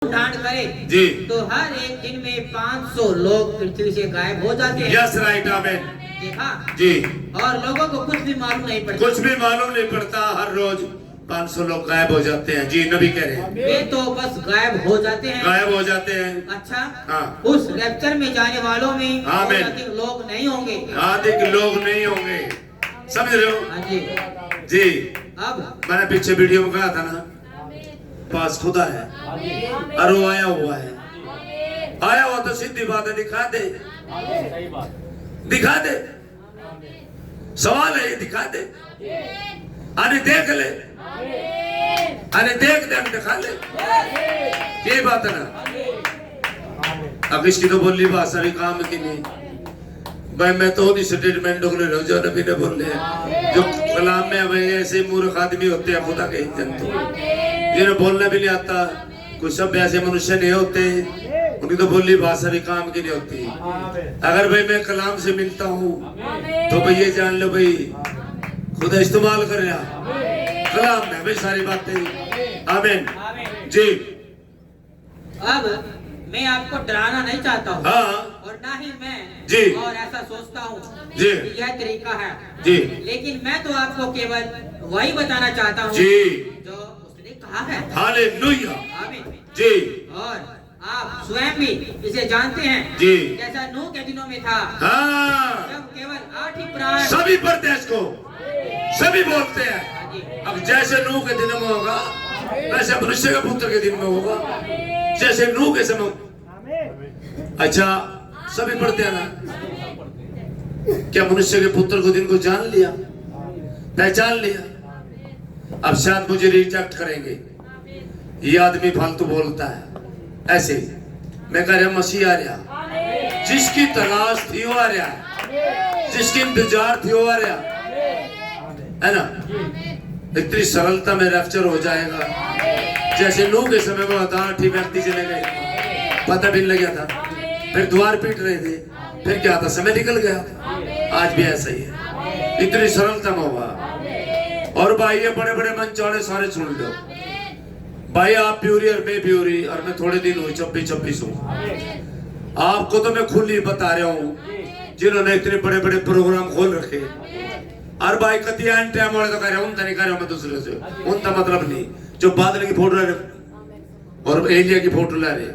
ढांड करे जी तो हर एक दिन में 500 लोग पृथ्वी से गायब हो जाते हैं। यस राइट आमेन देखा जी। और लोगों को कुछ भी मालूम नहीं पड़ता। कुछ भी मालूम नहीं पड़ता, हर रोज 500 लोग गायब हो जाते हैं। जी नबी कह रहे हैं वे तो बस गायब हो जाते हैं। गायब हो जाते हैं। अच्छा हाँ। उस रैप्चर में जाने वालों में आमीन। अधिक लोग नहीं होंगे। अधिक लोग नहीं होंगे, समझ रहे हो? हाँ जी। जी अब मैंने पीछे वीडियो में कहा था ना, पास खुदा है और वो आया हुआ है। आया हुआ तो सीधी बात है, दिखा दे दिखा दे। सवाल है ये, दिखा दे। अरे देख ले, अरे देख दे, दिखा ले। ये बात है ना। अब इसकी तो बोली भाषा भी काम की नहीं भाई। मैं तो उन्हीं स्टेटमेंट ढूंढ रहा हूँ जो नबी ने बोले हैं, जो कलाम में भाई ऐसे मूर्ख आदमी होते हैं खुदा के जंतु, जिन्हें बोलना भी नहीं आता। कुछ सब ऐसे मनुष्य नहीं होते, उनकी तो बोली भाषा भी काम की नहीं होती। अगर भाई मैं कलाम से मिलता हूँ तो भाई ये जान लो भाई खुदा इस्तेमाल कर रहा कलाम में भाई सारी बातें। आमीन जी। अब मैं आपको डराना नहीं चाहता हूँ हाँ और ना ही मैं जी और ऐसा सोचता हूँ जी यह तरीका है जी। लेकिन मैं तो आपको केवल वही बताना चाहता हूँ जी जो उसने कहा है। हालेलुया आमीन। जी। और आप स्वयं भी इसे जानते हैं जी। जैसा नूह के दिनों में था हाँ जब केवल 8 ही प्राण। सभी पढ़ते हैं इसको, सभी बोलते हैं। हाँ जी। अब जैसे नूह के दिन में होगा वैसे मनुष्य के पुत्र के दिन में होगा, जैसे नूह के समय। अच्छा सभी पढ़ते हैं ना। क्या मनुष्य के पुत्र को दिन को जान लिया, पहचान लिया? अब शायद मुझे रिजेक्ट करेंगे, ये आदमी फालतू बोलता है ऐसे। मैं कह रहा मसीह आ रहा, जिसकी तलाश थी वो आ रहा है, जिसकी इंतजार थी वो आ रहा है ना। इतनी सरलता में रैप्चर हो जाएगा जैसे नूह के समय में होता। 8 व्यक्ति चले गए, पता भी नहीं लगा था, फिर द्वार पीट रहे थे, फिर क्या था, समय निकल गया। आज भी ऐसा ही है, इतनी सरलता में होगा। और भाई ये बड़े बड़े मन चौड़े सारे सुन लो भाई, आप प्यूरी और मैं प्यूरी और मैं थोड़े दिन हुए 26 हूँ। आपको तो मैं खुली बता रहा हूँ जिन्होंने इतने बड़े बड़े प्रोग्राम खोल रखे। और भाई कतिया टाइम वाले तो कह रहे हैं, उनका नहीं कह रहा मैं दूसरे से, उनका मतलब नहीं। जो बादल की फोटो रहे और एलिया की फोटो ला रहे,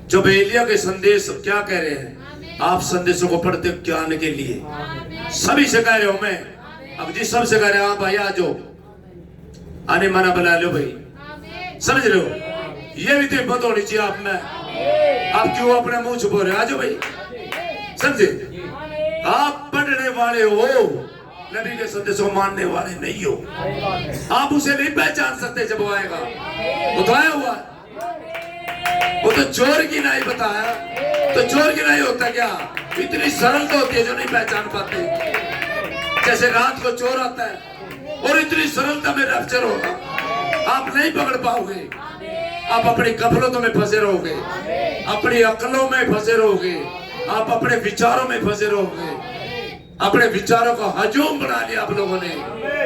जब एलिया के संदेश क्या कह रहे हैं, आप संदेशों को पढ़ते ज्ञान के लिए। सभी से कह रहे हो मैं, अब जिस सब से कह रहे हो भाई आ जाओ, आने माना बना लो भाई, समझ रहे हो? ये भी तो हिम्मत होनी चाहिए आप में। आप क्यों अपने मुंह छुपा रहे हो? आ जाओ भाई, समझे? आप पढ़ने वाले हो, नबी के संदेश को मानने वाले नहीं हो। आप उसे नहीं पहचान सकते जब वो आएगा। वो तो आया हुआ, वो तो चोर की नहीं बताया, तो चोर की नहीं होता क्या? इतनी सरलता होती है जो नहीं पहचान पाते। जैसे रात को चोर आता है और इतनी सरलता में रैप्चर होगा, आप नहीं पकड़ पाओगे। आप अपनी गफलतों में फंसे रहोगे, अपनी अकलों में फंसे रहोगे, आप अपने विचारों में फंसे रहोगे। अपने विचारों को हजूम बना लिया आप लोगों ने,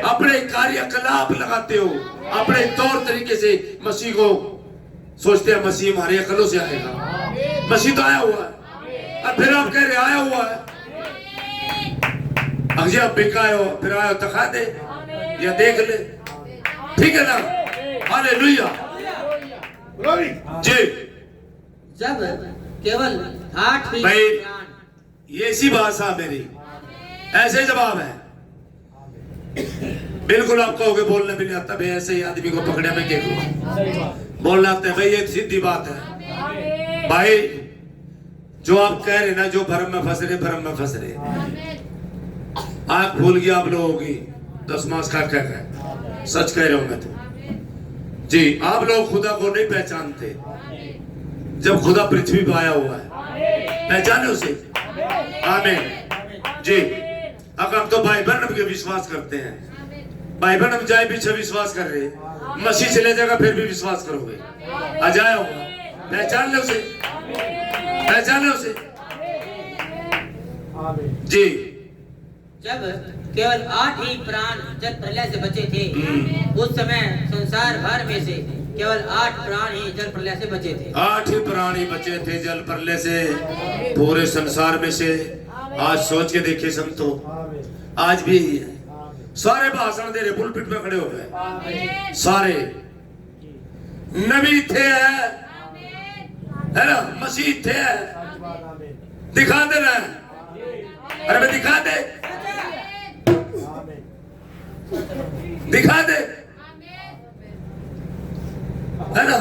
अपने कार्यकलाप लगाते हो, अपने तौर तरीके से मसीह को सोचते हैं मसीह हमारे अकलों से आएगा। मसीह तो आया हुआ है, और फिर आप कह रहे आया हुआ है। अगर आप बिकाए हो फिर आयो दिखा दे या देख ले, ठीक है ना? हालेलुया जी। जब केवल 8 ही भाई प्राण। ये ऐसी भाषा मेरी, ऐसे जवाब है। बिल्कुल आप कहोगे बोलने भी नहीं आता भाई, ऐसे ही आदमी को पकड़े में क्या करूं? बोलना आता है भाई, ये सीधी बात है भाई। जो आप कह रहे ना, जो भरम में फंस रहे, भरम में फंस रहे। आंख भूल गया आप लोगों की 10 मास खा कर, सच कह रहा हूं मैं तो जी। आप लोग खुदा को नहीं पहचानते। जब खुदा पृथ्वी पर आया हुआ है, पहचाने उसे। आमीन जी। अब हम तो भाई बहन के विश्वास करते हैं। भाई बहन हम जाए पीछे विश्वास कर रहे, मसीह चले जाएगा फिर भी विश्वास करोगे। आ जाए होगा, पहचान ले उसे, पहचान ले उसे जी। जब केवल 8 ही प्राण जब प्रलय से बचे थे, उस समय संसार भर में से केवल 8 प्राण ही जल प्रलय से बचे थे। 8 ही प्राणी बचे थे जल प्रलय से पूरे संसार में से। आज सोच के देखिए संतो, आज भी सारे भाषण दे रहे, पुलपिट पे खड़े हो गए, सारे नबी थे है ना, मसीह थे, दिखा दे रहे हैं। अरे मैं दिखा दे, दिखा दे, है ना।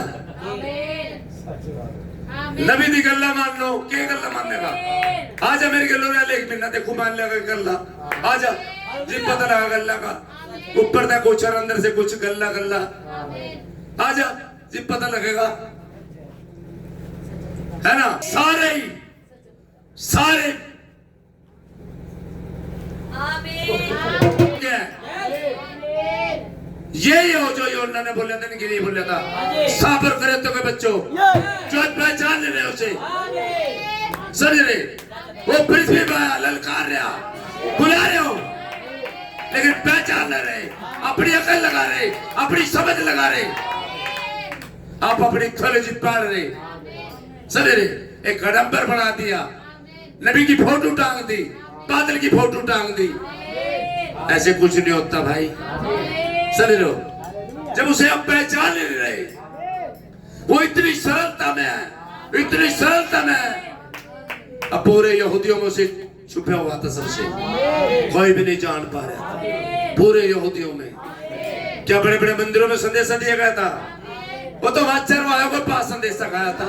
नबी दी गल्ला मान लो, क्या गल्ला मानने का? आजा मेरी गल्लो रे, एक महीना देखो मान लिया गल्ला, आजा जी पता लगा गल्ला का, ऊपर तक कुछ और अंदर से कुछ गल्ला गल्ला, आजा जी पता लगेगा, है ना। सारे ही सारे क्या यही हो जो योना ने बोला था, नहीं बोला था, साबर करे तो के बच्चों जो पहचान ले रहे उसे समझ रहे, वो पृथ्वी पर ललकार रहा, बुला रहे हो, लेकिन पहचान ले रहे, अपनी अकल लगा रहे, अपनी समझ लगा रहे, आप अपनी थोड़ी पाड़ रहे, समझ रहे। एक आडंबर बना दिया, नबी की फोटो टांग दी, बादल की फोटो टांग दी, ऐसे कुछ नहीं होता भाई, समझ लो। जब उसे आप पहचान नहीं रहे, वो इतनी सरलता में है, इतनी सरलता में है, अब पूरे यहूदियों में से छुपा हुआ था सबसे, कोई भी नहीं जान पा रहा पूरे यहूदियों में। क्या बड़े बड़े मंदिरों में संदेशा दिया गया था? वो तो वहां चरवाहों को पास संदेशा गया था।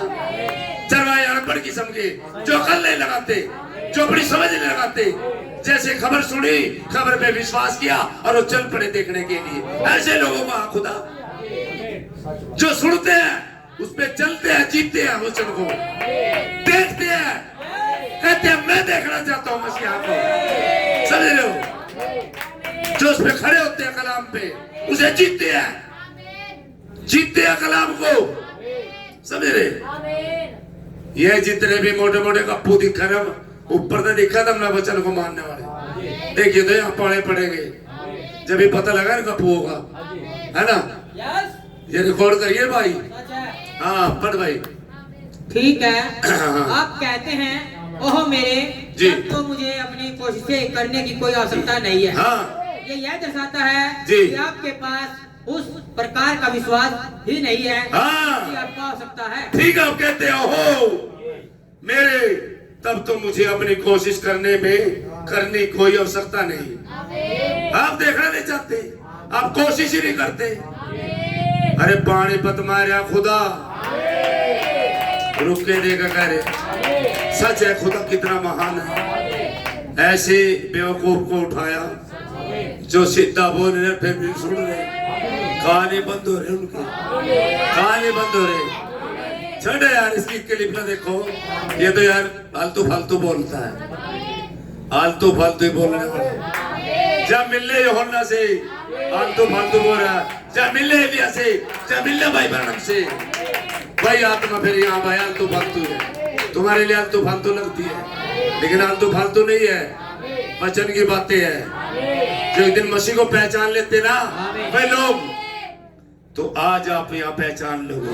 चरवाहे अनपढ़ किस्म के, जो अकल नहीं लगाते, जो अपनी समझ नहीं लगाते, जैसे खबर सुनी, खबर पे विश्वास किया और वो चल पड़े देखने के लिए। ऐसे लोगों को खुदा जो सुनते हैं उस पे चलते हैं, जीतते हैं, वचन को देखते हैं, कहते हैं मैं देखना चाहता हूं मसीहा को, समझ रहे हो। जो उस पे खड़े होते हैं कलाम पे, उसे जीतते हैं, जीतते हैं कलाम को, समझ रहे। ये जितने भी मोटे मोटे कप्पू दिख रहे, ऊपर तो दिखा था वचन को मानने वाले, देखिए तो यहाँ पड़े पड़ेंगे, जब भी पता लगा ना कप्पू होगा, है ना। ये रिकॉर्ड करिए भाई, हाँ पढ़ भाई। ठीक है, आप कहते हैं ओह मेरे जी, तो मुझे अपनी कोशिशें करने की कोई आवश्यकता नहीं है। हाँ, ये यह दर्शाता है जी कि आपके पास उस प्रकार का विश्वास ही नहीं है, हाँ, कि आपको आवश्यकता है। ठीक है, आप कहते हो मेरे, तब तो मुझे अपनी कोशिश करनी कोई आवश्यकता नहीं। आप देखना नहीं चाहते, आप कोशिश ही नहीं करते। अरे पानीपत मारा खुदा रुक के देगा, कह रहे सच है, खुदा कितना महान है। ऐसे बेवकूफ को उठाया जो सीधा बोल रहे फिर भी सुन रहे, कहानी बंद हो रहे, उनकी कहानी बंद हो रही। छोड़ो यार, इसकी क्लिप ना देखो, ये तो यार फालतू फालतू बोलता है, फालतू फालतू ही बोलने वाला। जब मिलने यूहन्ना से फालतू फालतू बोल रहा है, जब मिलने एलिया से, जब मिलने भाई ब्रैनम से, भाई आत्मा फिर यहाँ भाई आलतू फालतू है, तुम्हारे लिए आलतू फालतू लगती है, लेकिन आलतू फालतू नहीं है, वचन की बातें हैं। जो एक दिन मसीह को पहचान लेते ना भाई लोग, तो आज आप यहाँ पहचान लोगे,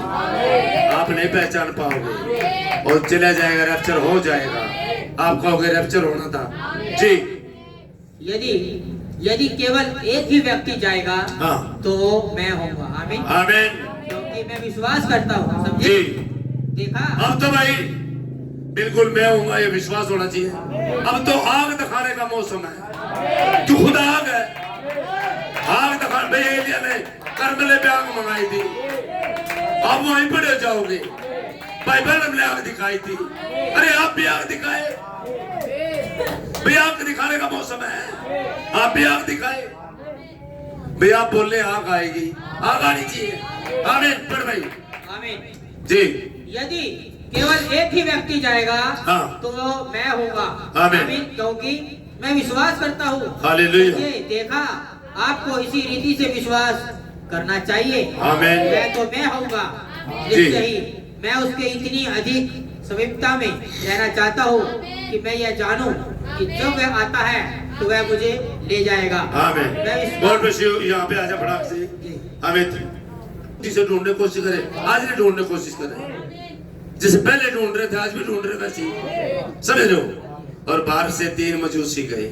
आप नहीं पहचान पाओगे और चला जाएगा, रैप्चर हो जाएगा, आप कहोगे रैप्चर होना था जी। यदि केवल एक ही व्यक्ति जाएगा, हाँ, तो मैं होऊंगा। आमीन, आमीन, क्योंकि मैं विश्वास करता हूँ, समझे। देखा, अब तो भाई बिल्कुल मैं हूँ, ये विश्वास होना चाहिए। अब तो आग दिखाने का मौसम है, तू खुद आग है, आग दिखा। भाई एलिया ने करबले पे आग मंगाई थी, अब वहीं पर जाओगे, बाइबल हमने आग दिखाई थी, अरे आप भी आग दिखाए, भाई आग दिखाने का मौसम है, आप भी आग दिखाए। भाई आप बोल रहे आग आएगी, आग आनी चाहिए। आमीन, पढ़ भाई। आमीन जी। यदि केवल एक ही व्यक्ति जाएगा, हाँ, तो मैं होऊंगा। आमीन, क्योंकि मैं विश्वास करता हूँ। हालेलुया। देखा, आपको इसी रीति से विश्वास करना चाहिए। आमीन। मैं तो मैं होऊंगा, इसलिए ही मैं उसके इतनी अधिक समीपता में रहना चाहता हूँ कि मैं यह जानूं कि जब वह आता है तो वह मुझे ले जाएगा। आमीन। God bless you. यहाँ पे आजा फटाक से। आमीन। जिसे ढूंढने की कोशिश करें, आज नहीं ढूंढने की कोशिश करें, जैसे पहले ढूंढ रहे थे आज भी ढूंढ रहे वैसे ही, समझ रहे हो। और बाहर से 3 मजूसी गए,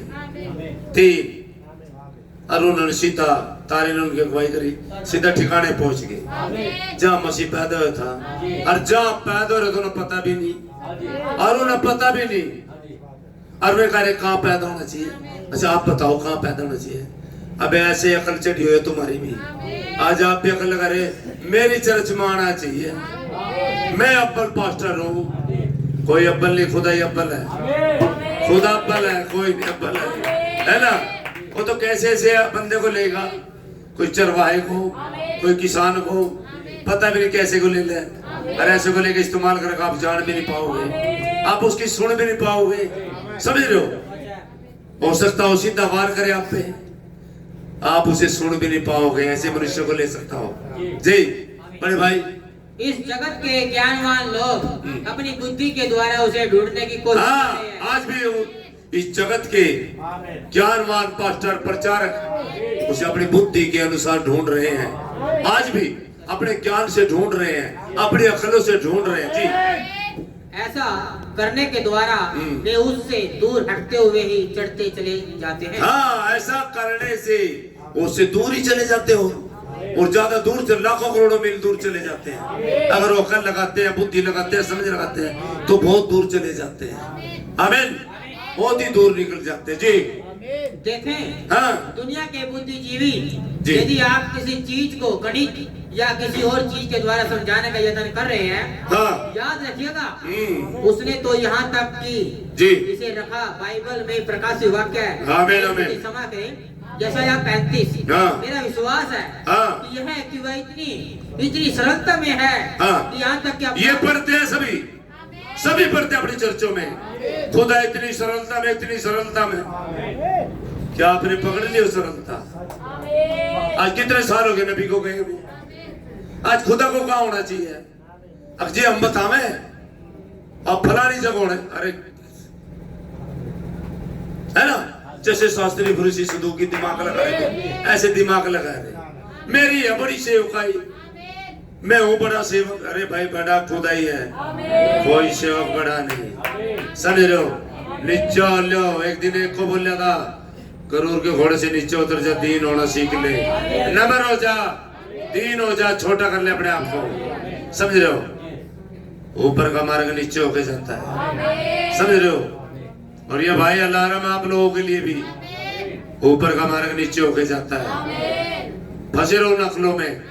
3, और उन्होंने सीधा तारे ने उनकी अगुवाई करी, सीधा ठिकाने पहुंच गए जहाँ मसीह पैदा हुआ था। और जहाँ पैदा हो रहे थे उन्हें पता भी नहीं, और उन्हें पता भी नहीं। और वे कह रहे कहाँ पैदा होना चाहिए, अच्छा आप बताओ कहाँ पैदा होना चाहिए। अब ऐसे अकल चढ़ी हुई है तुम्हारी भी, आज आप भी अकल लगा रहे मेरी चर्च में आना चाहिए, मैं अब्बल पास्टर हूँ। कोई अब्बल नहीं, खुदा ही अब्बल है, खुदा अब्बल है, कोई नहीं अब्बल है ना। वो तो कैसे ऐसे बंदे को लेगा, कोई चरवाहे को, कोई किसान को, पता भी नहीं कैसे को ले ले, और ऐसे को लेके इस्तेमाल करके आप जान भी नहीं पाओगे, आप उसकी सुन भी नहीं पाओगे, समझ रहे हो सकता हो सीधा वार करे आप पे, आप उसे सुन भी नहीं पाओगे, ऐसे मनुष्य को ले सकता हो जी। बड़े भाई इस जगत के ज्ञानवान लोग अपनी बुद्धि के द्वारा उसे ढूंढने की कोशिश कर रहे हैं। आज भी इस जगत के ज्ञानवान पास्टर प्रचारक उसे अपनी बुद्धि के अनुसार ढूंढ रहे हैं, आज भी अपने ज्ञान से ढूंढ रहे हैं, अपनी अकलों से ढूंढ रहे हैं जी। ऐसा करने के द्वारा वे उससे दूर हटते हुए ही चढ़ते चले जाते हैं। हाँ, ऐसा करने से उससे दूर ही चले जाते हो, और ज्यादा दूर से लाखों करोड़ों मील दूर चले जाते हैं। अगर वो अकल लगाते हैं, बुद्धि लगाते हैं, समझ लगाते हैं तो बहुत दूर चले जाते हैं। आमीन, बहुत ही दूर निकल जाते हैं जी। देखें, हाँ, दुनिया के बुद्धिजीवी यदि आप किसी चीज को गणित या किसी और चीज के द्वारा समझाने का यत्न कर रहे हैं, हाँ, याद रखिएगा उसने तो यहाँ तक कि जी इसे रखा बाइबल में प्रकाशित वाक्य है, क्षमा करें, यशायाह 35। मेरा विश्वास है कि यह कि वह इतनी सरलता में है कि यहाँ तक कि ये पढ़ते हैं सभी पढ़ते हैं अपनी चर्चों में, खुदा इतनी सरलता में क्या आपने पकड़ लिया सरलता। आज कितने साल हो गए नबी को गए, आज खुदा को कहाँ होना चाहिए। अब जी हम बतावे अब फलानी जगह होने, अरे है ना, जैसे शास्त्री फरीसी सदूकी दिमाग लगा रहे, ऐसे दिमाग लगा रहे। मेरी है बड़ी सेवकाई, मैं हूँ बड़ा सेवक, अरे भाई बड़ा खुदा ही है, कोई सेवक बड़ा नहीं, समझ रहे हो। नीचे लो, एक दिन एक को बोल था गरूर के घोड़े से नीचे उतर जा, दीन होना सीख ले, नम्र हो जा, दीन हो जा, छोटा कर ले अपने आप को, समझ रहे हो। ऊपर का मार्ग नीचे होके जाता है, समझ रहे हो। और ये भाई अलार्म आप लोगों के लिए भी, ऊपर का मार्ग नीचे होके जाता है। फंसे रहो नकलों में,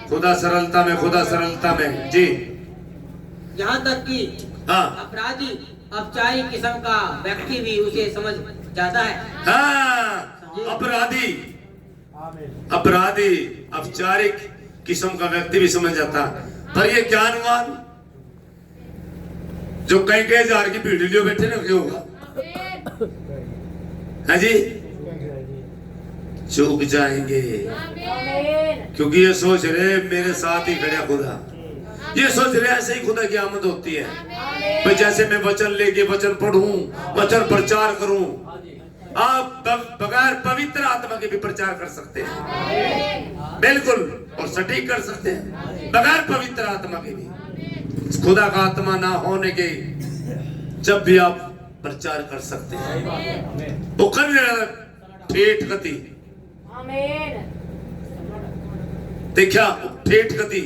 खुदा सरलता में जी। यहाँ तक कि अपराधी औपचारिक किस्म का व्यक्ति भी उसे समझ जाता है। हाँ, अपराधी औपचारिक किस्म का व्यक्ति भी समझ जाता, पर ये ज्ञानवान जो कई हजार की भीड़ लियो बैठे ना, क्या होगा है जी, चूक जाएंगे, क्योंकि ये सोच रहे मेरे साथ ही खड़ा खुदा, ये सोच रहे ऐसे ही खुदा की आमद होती है। भाई जैसे मैं वचन लेके वचन पढ़ूं, वचन प्रचार करूं, आप बगैर पवित्र आत्मा के भी प्रचार कर सकते हैं, बिल्कुल, और सटीक कर सकते हैं बगैर पवित्र आत्मा के भी। खुदा का आत्मा ना होने के जब भी आप प्रचार कर सकते हैं। वो कर ठेठ गति देखा, ठेठ गति,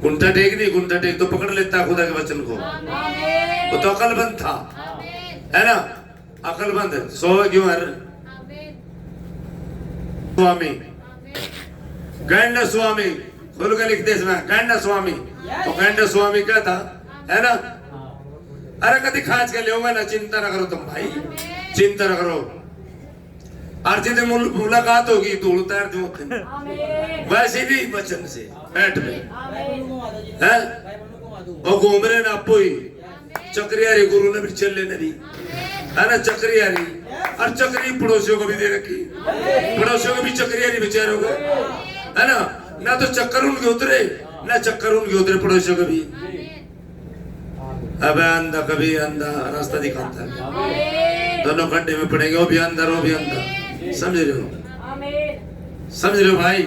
गुंठा टेक तो पकड़ लेता खुदा के वचन को, वो तो अकलमंद था, है ना, अकलमंद। सो क्यों है स्वामी, गैंड स्वामी खुल के लिखते इसमें, गैंड स्वामी, तो गैंड स्वामी क्या था, है ना। अरे कभी खास के लियोगे ना, चिंता ना करो तुम भाई, चिंता ना करो, अर्जी से मुलाकात होगी तो उतार दो, वैसे भी वचन से बैठ में है, और घूम रहे ना पोई चक्रियारी, गुरु ने भी चले नहीं, है ना, चक्रियारी, और चक्री पड़ोसियों को भी दे रखी, पड़ोसियों को भी चक्रियारी बेचारों को, है ना तो चक्कर उनके उतरे, ना चक्कर उनके उतरे पड़ोसियों को भी। अब अंधा कभी अंधा रास्ता दिखाता है, दोनों खड्डे में पड़ेंगे, वो भी अंदर वो भी अंधा, समझ रहे हो भाई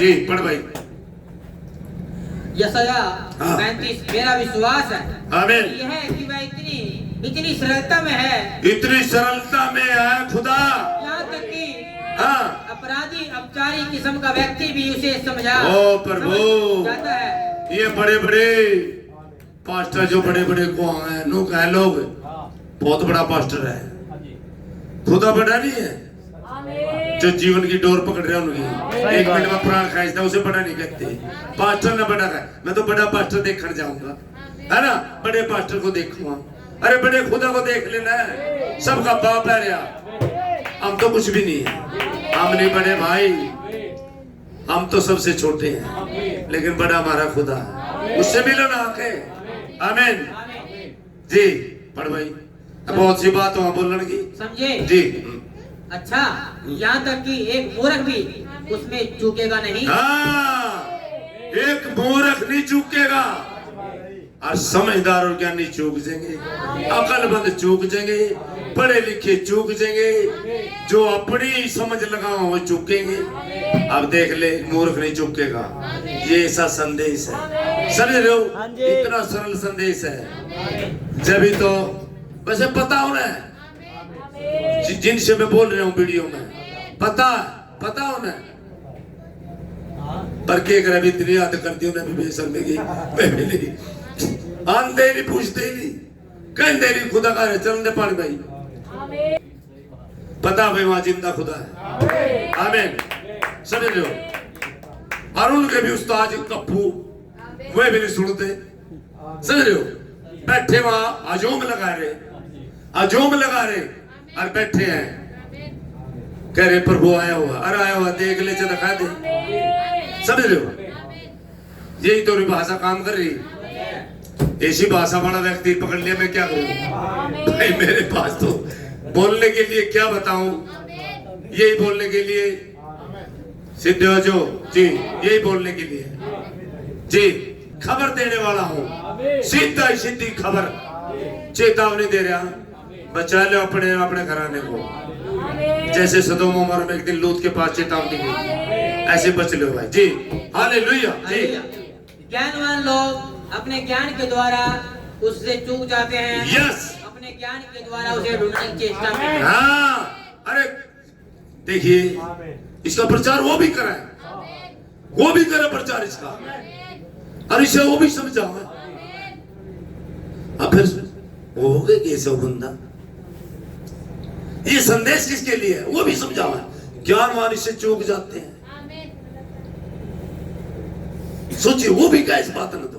जी पढ़ भाई। यशाया 35 मेरा विश्वास है आमीन। यह है कि वह इतनी सरलता में है, इतनी सरलता में है खुदा, यहाँ तक कि हाँ अपराधी अपचारी किस्म का व्यक्ति भी उसे समझा ओ प्रभु जाता है। ये बड़े बड़े पास्टर जो बड़े बड़े को हैं नो कह लोग बहुत बड़ा पास्टर है, खुदा बड़ा नहीं है। जो जीवन की डोर पकड़ रहे हैं उनकी एक मिनट में प्राण खींचता उसे बड़ा नहीं कहते। पास्टर ने बड़ा है, मैं तो बड़ा पास्टर देखने जाऊंगा, है ना, बड़े पास्टर को देखूंगा। अरे बड़े खुदा को देख लेना है, सबका बाप है यार। हम तो कुछ भी नहीं है, हम नहीं बड़े भाई, हम तो सबसे छोटे हैं, लेकिन बड़ा हमारा खुदा है, उससे मिलो ना आके। आमीन जी पढ़ भाई। बहुत सी बात वहां बोलने की समझे जी। अच्छा, यहाँ तक कि एक मूर्ख भी उसमें चूकेगा नहीं। हाँ, एक मूर्ख नहीं चूकेगा और समझदार और ज्ञानी चूक जाएंगे, अकलमंद चूक जाएंगे, पढ़े लिखे चूक जाएंगे, जो अपनी समझ लगा वो चूकेंगे। अब देख ले मूर्ख नहीं चूकेगा, ये ऐसा संदेश है, समझ रहे हो, इतना सरल संदेश है। जब ही तो वैसे पता होना है जिनसे मैं बोल रहा हूँ वीडियो में, पता होना है, पर के करे भी इतनी याद करती हूँ ना भी बेशर्मी की आंधे नहीं पूछते ही नहीं कहते नहीं खुदा का चलन दे पानी भाई, पता भाई वहां जिंदा खुदा है। आमीन समझ रहे हो। और उनके भी उस्ताद कप्पू वे भी नहीं सुनते, समझ रहे हो, बैठे वहां अजोम लगा रहे और बैठे हैं, कह रहे प्रभु आया हुआ, अरे आया हुआ देख ले दिखा दे, समझ रहे हो। यही तो भाषा काम कर रही, ऐसी भाषा वाला व्यक्ति पकड़ लिया, मैं क्या करूं भाई, मेरे पास तो बोलने के लिए क्या बताऊं, यही बोलने के लिए सिद्ध हो जो जी, यही बोलने के लिए जी, खबर देने वाला हूं, सीधी खबर, चेतावनी दे रहा, बचा लो अपने घराने को, जैसे सदोम उमर में एक दिन लूत के पास चेतावनी दी, ऐसे बच लो भाई जी। हालेलुया जी। ज्ञानवान लोग अपने ज्ञान के द्वारा उससे चूक जाते हैं, यस, अपने ज्ञान के द्वारा उसे ढूंढने की चेष्टा में। हाँ, अरे देखिए इसका प्रचार वो भी करे प्रचार इसका, और इसे वो भी समझा है। अब फिर वो हो गए कैसे बंदा, ये संदेश किसके लिए है वो भी समझा है। ज्ञानवान इससे चूक जाते हैं, सोचिए वो भी क्या इस बात न, तो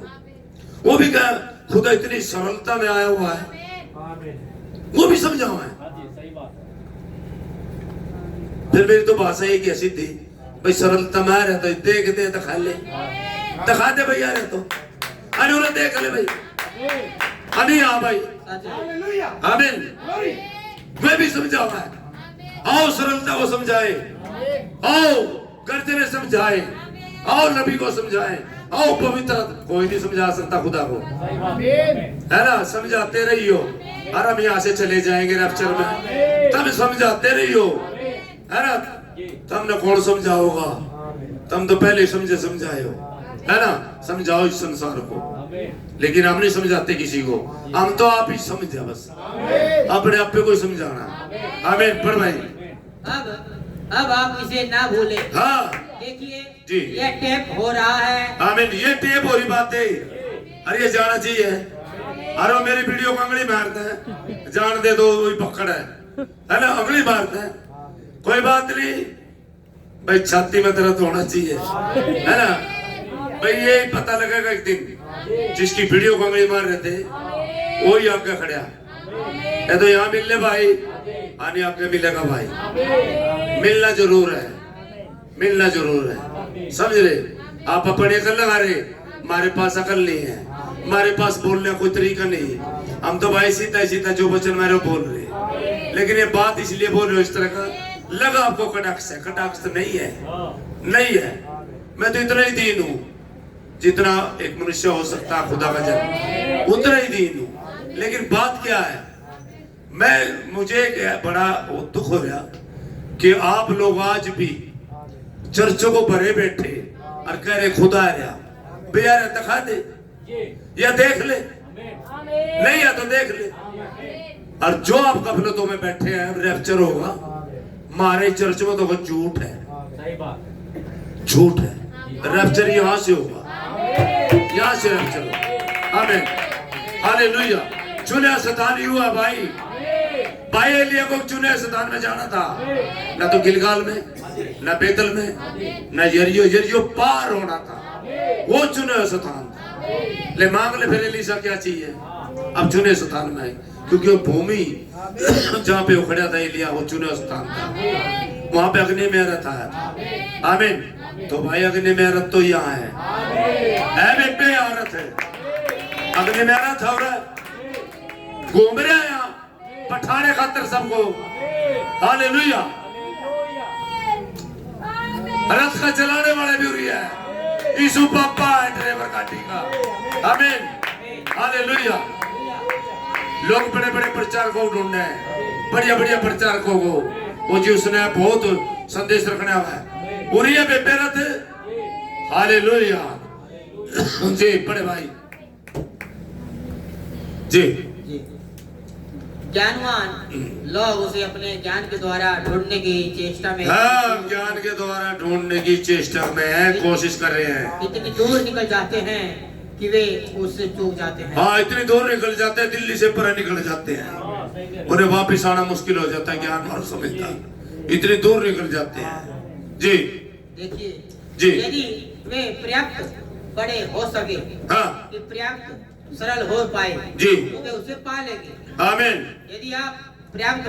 वो भी क्या खुदा इतनी सरलता में आया हुआ है, वो भी समझा हुआ है। फिर मेरी तो भाषा एक ऐसी थी भाई, सरलता में रहता है, देख दे दिखा ले, दिखा दे भैया रहे तो, अरे उन्हें देख ले भाई, अरे हाँ भाई, आमीन। मैं भी समझा हुआ है, आओ सरलता को समझाए, आओ गर्जने समझाए, आओ नबी को समझाए, आओ पवित्र, कोई नहीं समझा सकता खुदा को, है ना, समझाते रहियो, और हम यहाँ से चले जाएंगे रैप्चर में, तब समझाते रहियो, है ना, तुमने कौन समझा होगा, तुम तो पहले समझाए हो, है ना, समझाओ इस संसार को, लेकिन हम नहीं समझाते किसी को, हम तो आप ही समझे बस, अपने आप पे कोई समझाना। आमीन पढ़ भाई। अब आप इसे ना भूले। हाँ देखिए जी, ये टेप हो रहा है। आमीन, ये टेप हो रही बात है, अरे ये जाना चाहिए, अरे मेरी वीडियो को अंगली मारते हैं, जान दे दो वही पकड़ है ना, अंगली मारते हैं, कोई बात नहीं भाई, छाती में दर्द होना चाहिए, है ना भाई, ये पता लगेगा एक दिन, जिसकी वीडियो को अंगली मार रहे थे वही आगे खड़ा है, तो यहाँ मिलने भाई, आने आगे मिलेगा भाई, मिलना जरूर है, मिलना जरूर है, समझ रहे। आप अपने अकल लगा रहे, हमारे पास अकल नहीं है, हमारे पास बोलने का कोई तरीका नहीं, हम तो भाई सीधा जो वचन मेरे बोल रहे, लेकिन ये बात इसलिए बोल रहे हो इस तरह का लगा आपको कटाक्ष है, कटाक्ष तो नहीं है, नहीं है। मैं तो इतना ही दीन हूँ जितना एक मनुष्य हो सकता है, खुदा का जन्म, उतना ही दीन हूँ। लेकिन बात क्या है, मुझे बड़ा दुख हो रहा कि आप लोग आज भी चर्चों को भरे बैठे और कह रहे खुदा रहा भैया दिखा दे या देख ले, नहीं या तो देख ले। और जो आप गफलतों में बैठे हैं रैप्चर होगा, हमारे चर्च में तो वो झूठ है, झूठ है। रैप्चर यहाँ से होगा, यहाँ से रैप्चर होगा। आमीन, हालेलुया। चुने शैतान हुआ भाई, भाई एलिया को चुने शैतान में जाना था, ना तो गिलगाल में, ना बेतल में, ना यरियो पार होना था, वो चुने शैतान था। ले मांग ले फिर एलीशा क्या चाहिए, अब चुने शैतान में आए, क्योंकि वो भूमि जहाँ पे उखड़ा था एलिया वो चुने शैतान था, वहां पे अग्नि में रथ आया था। आमीन। तो भाई अग्नि में रथ तो यहाँ है बेटे, यहाँ रथ है, अग्नि में रथ हो रहा है, घूम रहे हैं यहाँ पठाने खातर सबको। हालेलुया। रथ का चलाने वाले भी हुई है, यीशु पापा है ड्राइवर गाड़ी का। आमीन, हालेलुया। लोग बड़े बड़े प्रचारकों को ढूंढने हैं, बढ़िया बढ़िया प्रचारकों को, वो जी उसने बहुत संदेश रखने हुआ है, पूरी है बेटे रथ। हालेलुया जी। बड़े भाई जी, ज्ञानवान लोग उसे अपने ज्ञान के द्वारा ढूंढने की चेष्टा में, हाँ ज्ञान के द्वारा ढूंढने की चेष्टा में है, कोशिश कर रहे हैं। इतनी दूर निकल जाते हैं कि वे उससे चूक जाते हैं। हाँ इतनी दूर निकल जाते हैं, दिल्ली से परे निकल जाते हैं, उन्हें वापिस आना मुश्किल हो जाता है। ज्ञानवान समझदार इतनी दूर निकल जाते हैं। जी देखिए जी, यदि वे पर्याप्त बड़े हो सके, हाँ पर्याप्त सरल हो पाए जी, तो वे उसे पा लेंगे। आमीन। यदि आप पर्याप्त